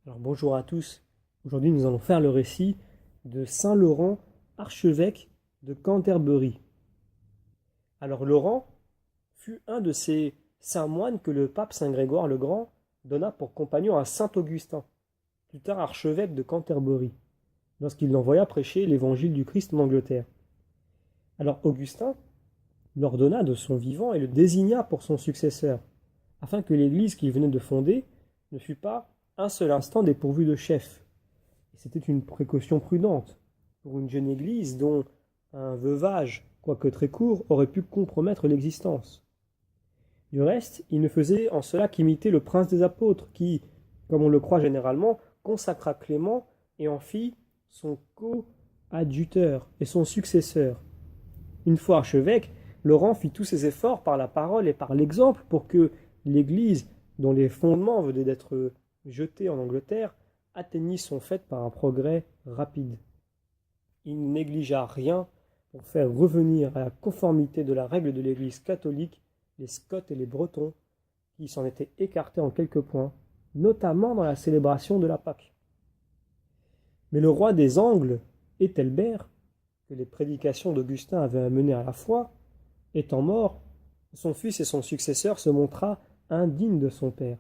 Alors bonjour à tous. Aujourd'hui nous allons faire le récit de Saint Laurent, archevêque de Canterbury. Alors Laurent fut un de ces saints moines que le pape Saint Grégoire le Grand donna pour compagnon à Saint Augustin, plus tard archevêque de Canterbury, lorsqu'il l'envoya prêcher l'évangile du Christ en Angleterre. Alors Augustin l'ordonna de son vivant et le désigna pour son successeur, afin que l'Église qu'il venait de fonder ne fût pas un seul instant dépourvue de chef. Et c'était une précaution prudente pour une jeune Église dont un veuvage, quoique très court, aurait pu compromettre l'existence. Du reste, il ne faisait en cela qu'imiter le prince des apôtres qui, comme on le croit généralement, consacra Clément et en fit son coadjuteur et son successeur. Une fois archevêque, Laurent fit tous ses efforts par la parole et par l'exemple pour que l'Église, dont les fondements venaient d'être jetés en Angleterre, atteignit son fait par un progrès rapide. Il ne négligea rien pour faire revenir à la conformité de la règle de l'Église catholique les Scots et les Bretons, qui s'en étaient écartés en quelques points, notamment dans la célébration de la Pâque. Mais le roi des Angles, Ethelbert, que les prédications d'Augustin avaient amené à la foi, étant mort, son fils et son successeur se montra indigne de son père.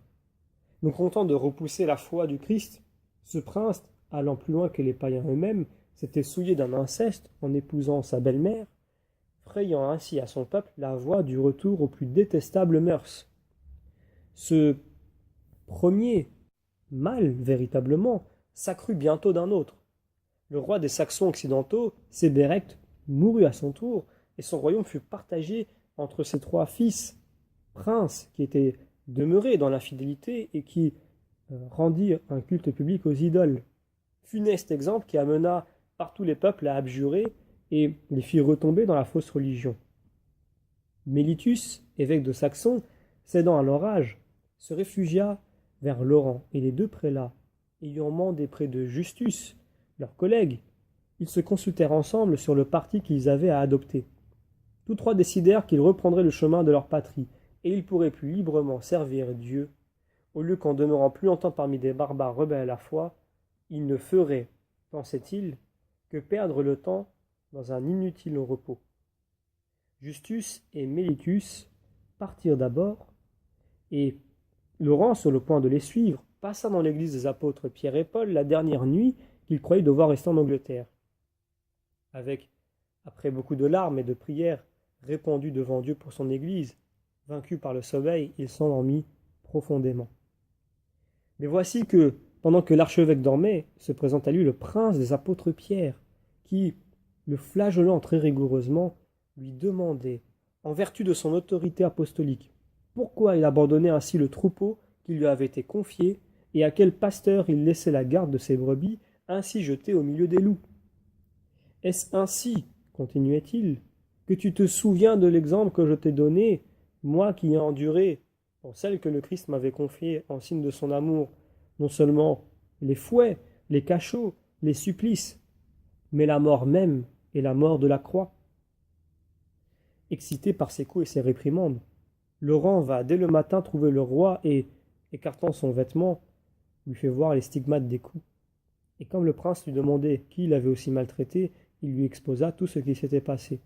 Non content de repousser la foi du Christ, ce prince, allant plus loin que les païens eux-mêmes, s'était souillé d'un inceste en épousant sa belle-mère, frayant ainsi à son peuple la voie du retour aux plus détestables mœurs. Ce premier mal, véritablement, s'accrut bientôt d'un autre. Le roi des Saxons occidentaux, Sébérect, mourut à son tour, et son royaume fut partagé entre ses trois fils, princes qui étaient demeurés dans l'infidélité et qui rendirent un culte public aux idoles. Funeste exemple qui amena partout les peuples à abjurer et les fit retomber dans la fausse religion. Mellitus, évêque de Saxon, cédant à l'orage, se réfugia vers l'Orient, et les deux prélats, ayant mandé près de Justus, leur collègue, ils se consultèrent ensemble sur le parti qu'ils avaient à adopter. Tous trois décidèrent qu'ils reprendraient le chemin de leur patrie, et ils pourraient plus librement servir Dieu, au lieu qu'en demeurant plus longtemps parmi des barbares rebelles à la foi, ils ne feraient, pensait-il, que perdre le temps dans un inutile repos. Justus et Mellitus partirent d'abord, et Laurent, sur le point de les suivre, passa dans l'église des apôtres Pierre et Paul la dernière nuit qu'il croyait devoir rester en Angleterre. Après beaucoup de larmes et de prières répandues devant Dieu pour son église, vaincu par le sommeil, il s'endormit profondément. Mais voici que, pendant que l'archevêque dormait, se présente à lui le prince des apôtres Pierre, qui, le flagellant très rigoureusement, lui demandait, en vertu de son autorité apostolique, pourquoi il abandonnait ainsi le troupeau qui lui avait été confié, et à quel pasteur il laissait la garde de ses brebis, ainsi jetées au milieu des loups. Est-ce ainsi, continuait-il, que tu te souviens de l'exemple que je t'ai donné, moi qui ai enduré, pour celle que le Christ m'avait confiée en signe de son amour, non seulement les fouets, les cachots, les supplices, mais la mort même et la mort de la croix. Excité par ses coups et ses réprimandes, Laurent va dès le matin trouver le roi et, écartant son vêtement, lui fait voir les stigmates des coups. Et comme le prince lui demandait qui l'avait aussi maltraité, il lui exposa tout ce qui s'était passé.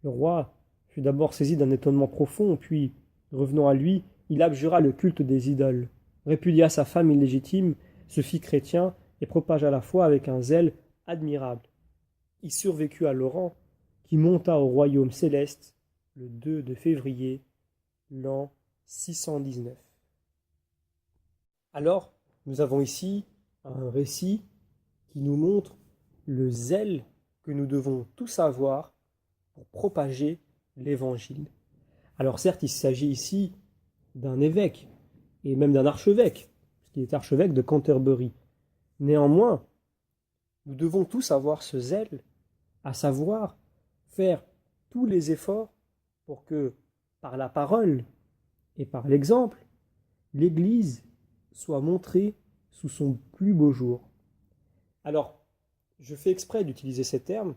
Le roi fut d'abord saisi d'un étonnement profond, puis, revenant à lui, il abjura le culte des idoles, répudia sa femme illégitime, se fit chrétien et propagea la foi avec un zèle admirable. Il survécut à Laurent, qui monta au royaume céleste le 2 de février, l'an 619. Alors, nous avons ici un récit qui nous montre le zèle que nous devons tous avoir pour propager l'Évangile. Alors certes, il s'agit ici d'un évêque, et même d'un archevêque, puisqu'il est archevêque de Canterbury. Néanmoins, nous devons tous avoir ce zèle, à savoir faire tous les efforts pour que, par la parole et par l'exemple, l'Église soit montrée sous son plus beau jour. Alors, je fais exprès d'utiliser ces termes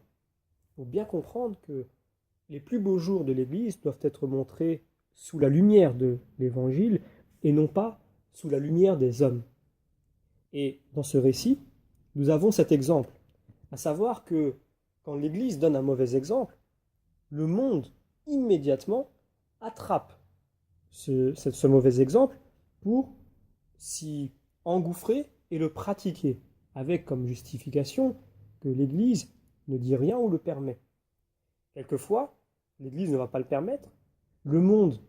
pour bien comprendre que les plus beaux jours de l'Église doivent être montrés sous la lumière de l'Évangile et non pas sous la lumière des hommes. Et dans ce récit, nous avons cet exemple, à savoir que quand l'Église donne un mauvais exemple, le monde immédiatement attrape ce mauvais exemple pour s'y engouffrer et le pratiquer, avec comme justification que l'Église ne dit rien ou le permet. Quelquefois, l'Église ne va pas le permettre. Le monde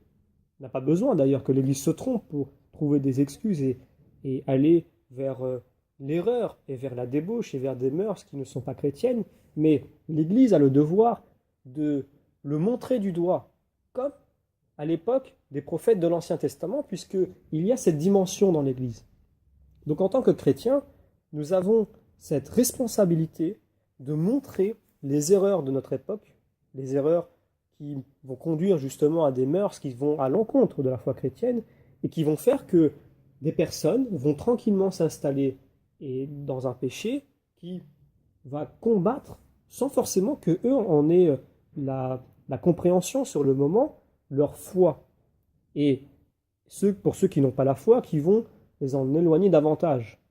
n'a pas besoin d'ailleurs que l'Église se trompe pour trouver des excuses et aller vers l'erreur et vers la débauche et vers des mœurs qui ne sont pas chrétiennes, mais l'Église a le devoir de le montrer du doigt, comme à l'époque des prophètes de l'Ancien Testament, puisqu'il y a cette dimension dans l'Église. Donc en tant que chrétiens, nous avons cette responsabilité de montrer les erreurs de notre époque, les erreurs qui vont conduire justement à des mœurs qui vont à l'encontre de la foi chrétienne et qui vont faire que des personnes vont tranquillement s'installer dans un péché qui va combattre sans forcément que eux en aient la compréhension sur le moment, leur foi. Et pour ceux qui n'ont pas la foi, qui vont les en éloigner davantage.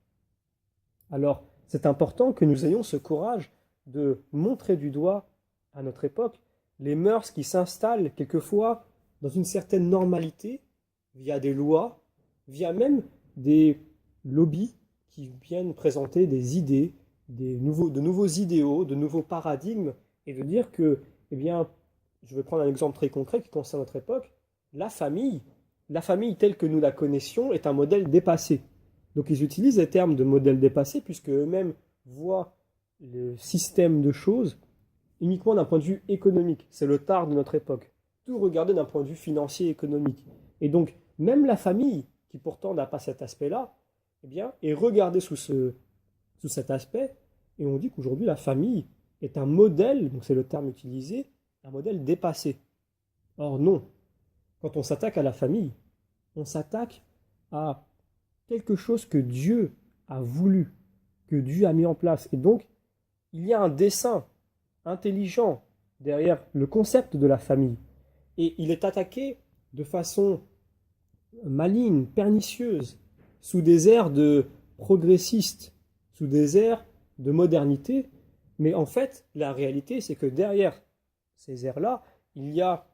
Alors, c'est important que nous ayons ce courage de montrer du doigt à notre époque les mœurs qui s'installent quelquefois dans une certaine normalité, via des lois, via même des lobbies qui viennent présenter des idées, de nouveaux idéaux, de nouveaux paradigmes, et de dire que, eh bien, je vais prendre un exemple très concret qui concerne notre époque, la famille telle que nous la connaissions est un modèle dépassé. Donc ils utilisent les termes de modèle dépassé puisque eux-mêmes voient le système de choses uniquement d'un point de vue économique. C'est le tard de notre époque. Tout regarder d'un point de vue financier et économique. Et donc, même la famille, qui pourtant n'a pas cet aspect-là, eh bien, est regardée sous cet aspect. Et on dit qu'aujourd'hui, la famille est un modèle, donc c'est le terme utilisé, un modèle dépassé. Or non. Quand on s'attaque à la famille, on s'attaque à quelque chose que Dieu a voulu, que Dieu a mis en place. Et donc, il y a un dessein intelligent derrière le concept de la famille. Et il est attaqué de façon maligne, pernicieuse, sous des airs de progressistes, sous des airs de modernité. Mais en fait, la réalité, c'est que derrière ces airs-là, il y a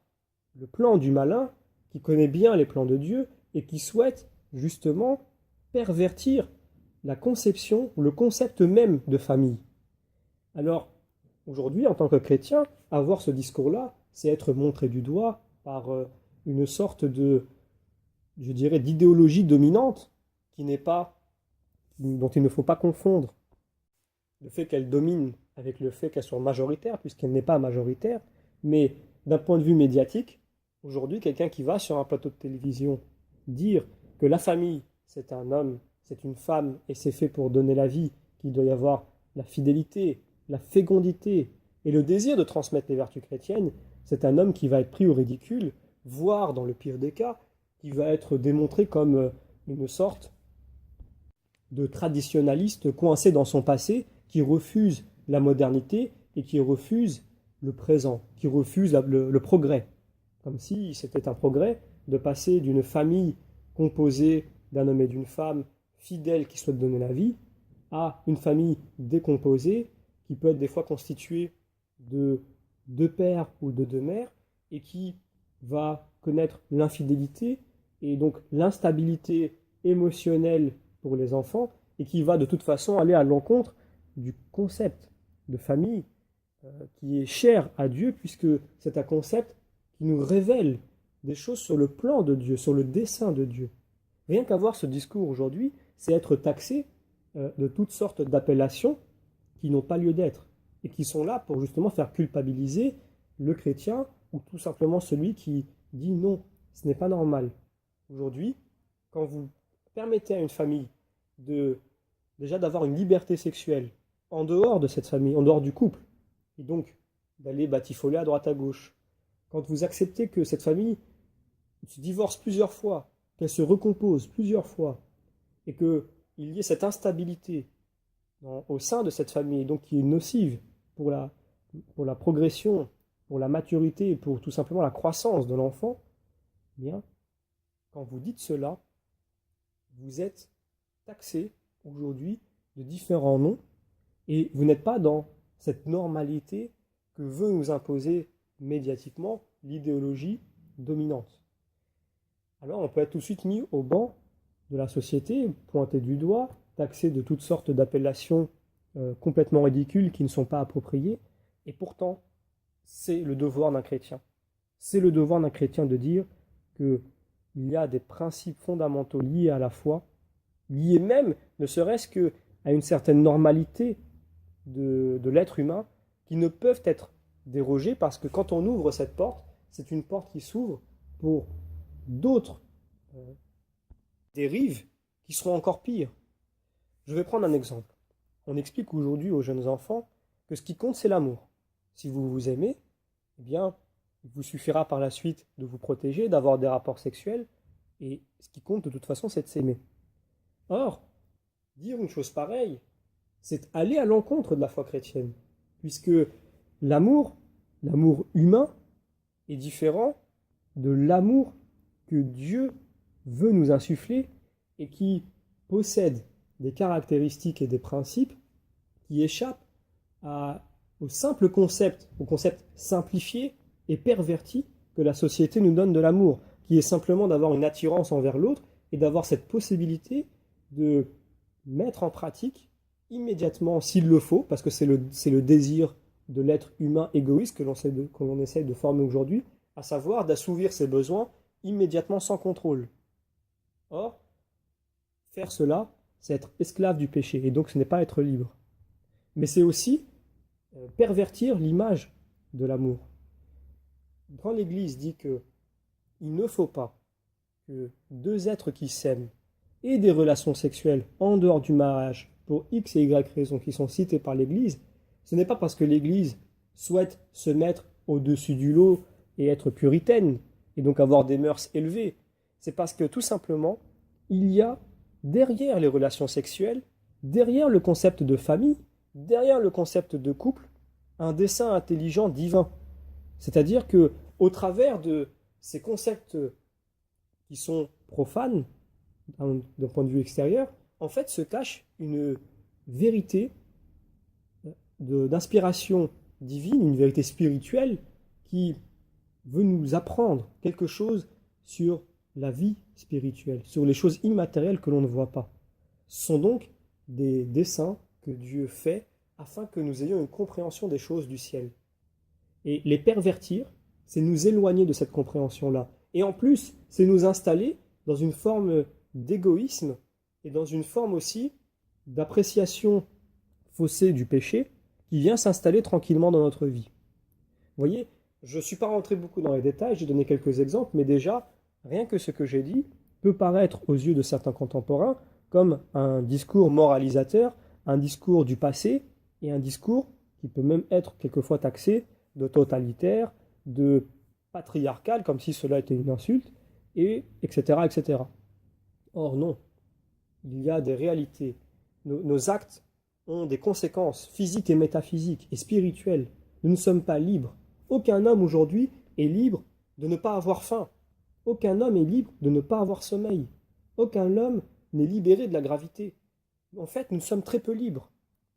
le plan du malin qui connaît bien les plans de Dieu et qui souhaite justement pervertir la conception ou le concept même de famille. Alors, aujourd'hui, en tant que chrétien, avoir ce discours-là, c'est être montré du doigt par une sorte je dirais, d'idéologie dominante dont il ne faut pas confondre le fait qu'elle domine avec le fait qu'elle soit majoritaire, puisqu'elle n'est pas majoritaire, mais d'un point de vue médiatique, aujourd'hui, quelqu'un qui va sur un plateau de télévision dire que la famille, c'est un homme, c'est une femme, et c'est fait pour donner la vie, qu'il doit y avoir la fidélité, la fécondité et le désir de transmettre les vertus chrétiennes, c'est un homme qui va être pris au ridicule, voire, dans le pire des cas, qui va être démontré comme une sorte de traditionnaliste coincé dans son passé, qui refuse la modernité et qui refuse le présent, qui refuse le progrès. Comme si c'était un progrès de passer d'une famille composée d'un homme et d'une femme fidèles qui souhaitent donner la vie, à une famille décomposée qui peut être des fois constituée de deux pères ou de deux mères et qui va connaître l'infidélité et donc l'instabilité émotionnelle pour les enfants et qui va de toute façon aller à l'encontre du concept de famille qui est cher à Dieu puisque c'est un concept qui nous révèle des choses sur le plan de Dieu, sur le dessein de Dieu. Rien qu'avoir ce discours aujourd'hui, c'est être taxé de toutes sortes d'appellations qui n'ont pas lieu d'être et qui sont là pour justement faire culpabiliser le chrétien ou tout simplement celui qui dit non, ce n'est pas normal. Aujourd'hui, quand vous permettez à une famille déjà d'avoir une liberté sexuelle en dehors de cette famille, en dehors du couple, et donc d'aller batifoler à droite à gauche, quand vous acceptez que cette famille se divorce plusieurs fois, qu'elle se recompose plusieurs fois, et qu'il y ait cette instabilité au sein de cette famille, donc qui est nocive pour la progression, pour la maturité, et pour tout simplement la croissance de l'enfant, eh bien, quand vous dites cela, vous êtes taxé, aujourd'hui de différents noms et vous n'êtes pas dans cette normalité que veut nous imposer médiatiquement l'idéologie dominante. Alors on peut être tout de suite mis au banc de la société, pointé du doigt, taxé de toutes sortes d'appellations complètement ridicules qui ne sont pas appropriées, et pourtant c'est le devoir d'un chrétien. C'est le devoir d'un chrétien de dire qu'il y a des principes fondamentaux liés à la foi, liés même, ne serait-ce qu'à une certaine normalité de l'être humain, qui ne peuvent être dérogés parce que quand on ouvre cette porte, c'est une porte qui s'ouvre pour d'autres dérives qui seront encore pires. Je vais prendre un exemple. On explique aujourd'hui aux jeunes enfants que ce qui compte, c'est l'amour. Si vous vous aimez, eh bien, il vous suffira par la suite de vous protéger, d'avoir des rapports sexuels, et ce qui compte de toute façon, c'est de s'aimer. Or, dire une chose pareille, c'est aller à l'encontre de la foi chrétienne, puisque l'amour humain, est différent de l'amour que Dieu veut nous insuffler et qui possède des caractéristiques et des principes qui échappent au simple concept, au concept simplifié et perverti que la société nous donne de l'amour, qui est simplement d'avoir une attirance envers l'autre et d'avoir cette possibilité de mettre en pratique immédiatement, s'il le faut, parce que c'est le désir de l'être humain égoïste que l'on essaie de former aujourd'hui, à savoir d'assouvir ses besoins immédiatement sans contrôle. Or, faire cela, c'est être esclave du péché, et donc ce n'est pas être libre. Mais c'est aussi pervertir l'image de l'amour. Quand l'Église dit qu'il ne faut pas que deux êtres qui s'aiment aient des relations sexuelles en dehors du mariage pour X et Y raisons qui sont citées par l'Église, ce n'est pas parce que l'Église souhaite se mettre au-dessus du lot et être puritaine, et donc avoir des mœurs élevées. C'est parce que tout simplement, il y a derrière les relations sexuelles, derrière le concept de famille, derrière le concept de couple, un dessein intelligent divin. C'est-à-dire que, au travers de ces concepts qui sont profanes, d'un point de vue extérieur, en fait se cache une vérité d'inspiration divine, une vérité spirituelle qui veut nous apprendre quelque chose sur la vie spirituelle, sur les choses immatérielles que l'on ne voit pas. Ce sont donc des desseins que Dieu fait afin que nous ayons une compréhension des choses du ciel. Et les pervertir, c'est nous éloigner de cette compréhension-là. Et en plus, c'est nous installer dans une forme d'égoïsme et dans une forme aussi d'appréciation faussée du péché qui vient s'installer tranquillement dans notre vie. Vous voyez, je ne suis pas rentré beaucoup dans les détails, j'ai donné quelques exemples, mais déjà, rien que ce que j'ai dit peut paraître aux yeux de certains contemporains comme un discours moralisateur, un discours du passé et un discours qui peut même être quelquefois taxé de totalitaire, de patriarcal, comme si cela était une insulte, et etc., etc. Or non, il y a des réalités. Nos actes ont des conséquences physiques et métaphysiques et spirituelles. Nous ne sommes pas libres. Aucun homme aujourd'hui est libre de ne pas avoir faim. Aucun homme est libre de ne pas avoir sommeil. Aucun homme n'est libéré de la gravité. En fait, nous sommes très peu libres.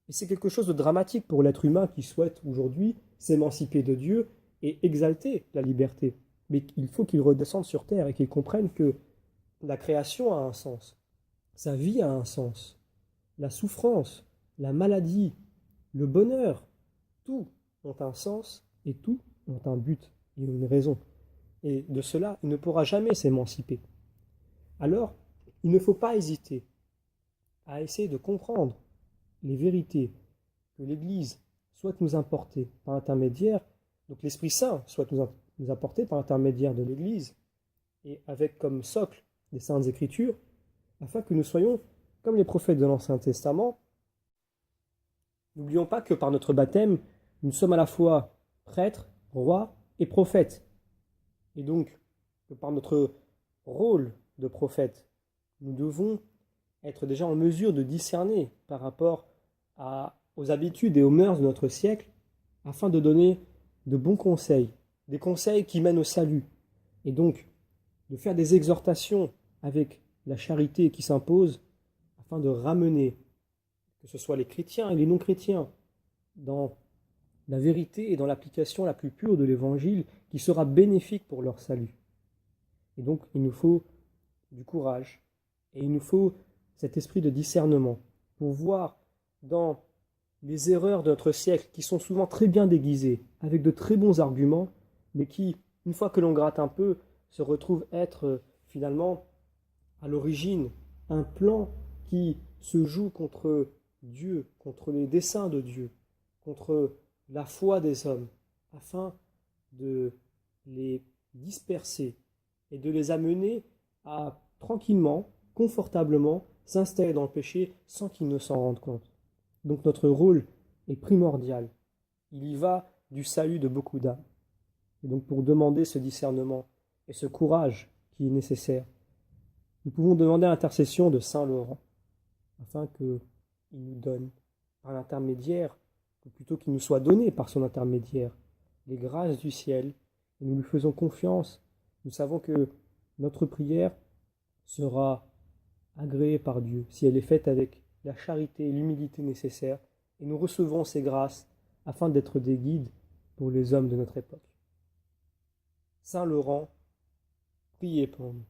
Et c'est quelque chose de dramatique pour l'être humain qui souhaite aujourd'hui s'émanciper de Dieu et exalter la liberté. Mais il faut qu'il redescende sur terre et qu'il comprenne que la création a un sens. Sa vie a un sens. La souffrance, la maladie, le bonheur, tout ont un sens et tout ont un but et une raison. Et de cela, il ne pourra jamais s'émanciper. Alors, il ne faut pas hésiter à essayer de comprendre les vérités que l'Église souhaite nous apporter par intermédiaire, donc l'Esprit Saint souhaite nous apporter par intermédiaire de l'Église, et avec comme socle des Saintes Écritures, afin que nous soyons comme les prophètes de l'Ancien Testament. N'oublions pas que par notre baptême, nous sommes à la fois prêtres, rois et prophètes. Et donc, que par notre rôle de prophète, nous devons être déjà en mesure de discerner par rapport aux habitudes et aux mœurs de notre siècle, afin de donner de bons conseils, des conseils qui mènent au salut, et donc de faire des exhortations avec la charité qui s'impose, afin de ramener, que ce soit les chrétiens et les non-chrétiens, dans la vérité et dans l'application la plus pure de l'Évangile qui sera bénéfique pour leur salut. Et donc, il nous faut du courage et il nous faut cet esprit de discernement pour voir dans les erreurs de notre siècle qui sont souvent très bien déguisées, avec de très bons arguments, mais qui, une fois que l'on gratte un peu, se retrouvent être finalement à l'origine un plan qui se joue contre Dieu, contre les desseins de Dieu, contre la foi des hommes, afin de les disperser et de les amener à tranquillement, confortablement, s'installer dans le péché sans qu'ils ne s'en rendent compte. Donc notre rôle est primordial. Il y va du salut de beaucoup d'âmes. Et donc pour demander ce discernement et ce courage qui est nécessaire, nous pouvons demander l'intercession de Saint Laurent, afin qu'il nous donne, par l'intermédiaire, ou plutôt qu'il nous soit donné par son intermédiaire, les grâces du ciel, et nous lui faisons confiance. Nous savons que notre prière sera agréée par Dieu si elle est faite avec la charité et l'humilité nécessaires, et nous recevons ces grâces afin d'être des guides pour les hommes de notre époque. Saint Laurent, priez pour nous.